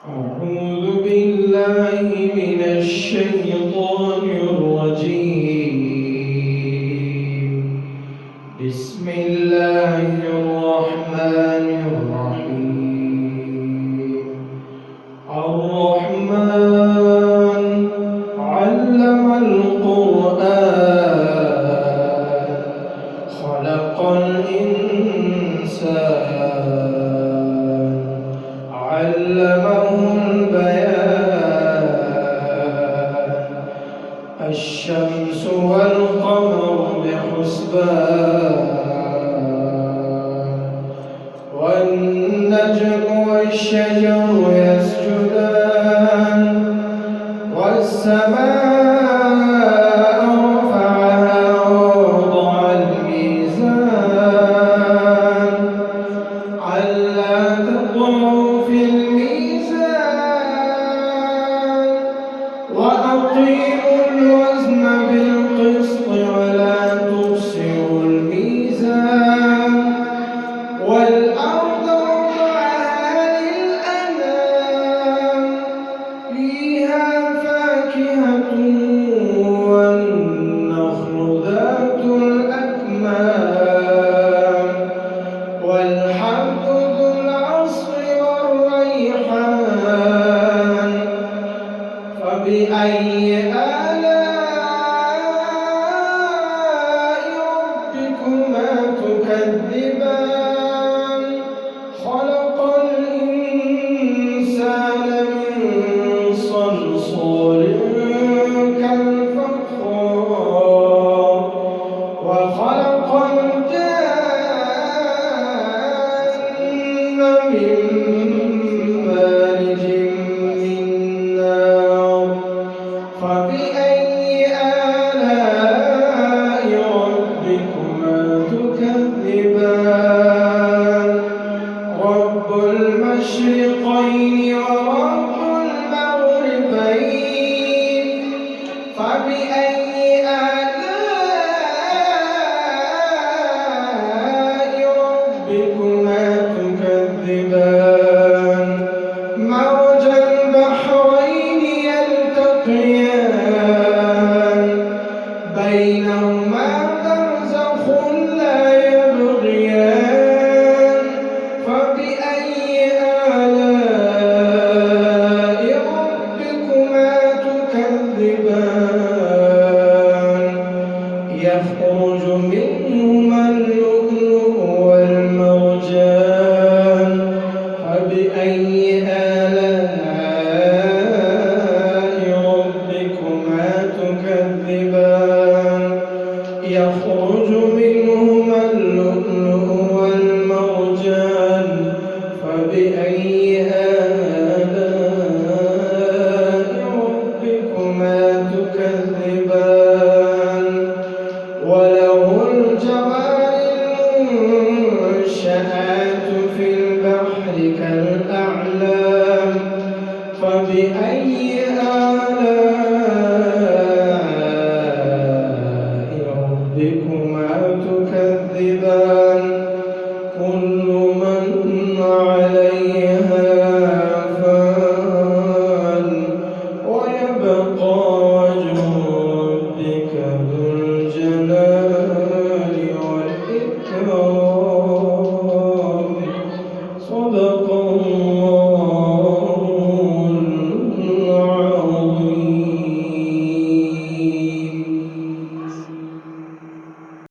أعوذ بالله من الشيطان الرجيم. بسم الله الرحمن الرحيم. الرحمن علم القرآن خلق الإنسان علمه البيان الشمس والقمر بحسبان والنجم والشجر يسجدان والسماء رفعها ووضع الميزان ألا تطغوا في الميزان وأقيموا الوزن بالقسط ولا تخسروا الميزان والأرض وضعها للأنام فيها فاكهة والنخل ذات الأكمام والحب ذو العصف والريحان فبأي آلاء ربكما تكذبان خلق الإنسان من صلصال كالفخار وخلق الجان من مارج من نار فبأي آلاء ربكما تكذبان رب المشرقين ورب المغربين فبأي آلاء ربكما تكذبان مرج البحرين يلتقيان بينهما برزخ لا يبغيان فبأي آلاء ربكما تكذبان يخرج منهما اللؤلؤ والمرجان فبأي آلاء ربكما تكذبان يخرج منهما اللؤلؤ والمرجان فبأي آلاء ربكما تكذبان وله الجوار المنشآت في البحر كالأعلام فبأي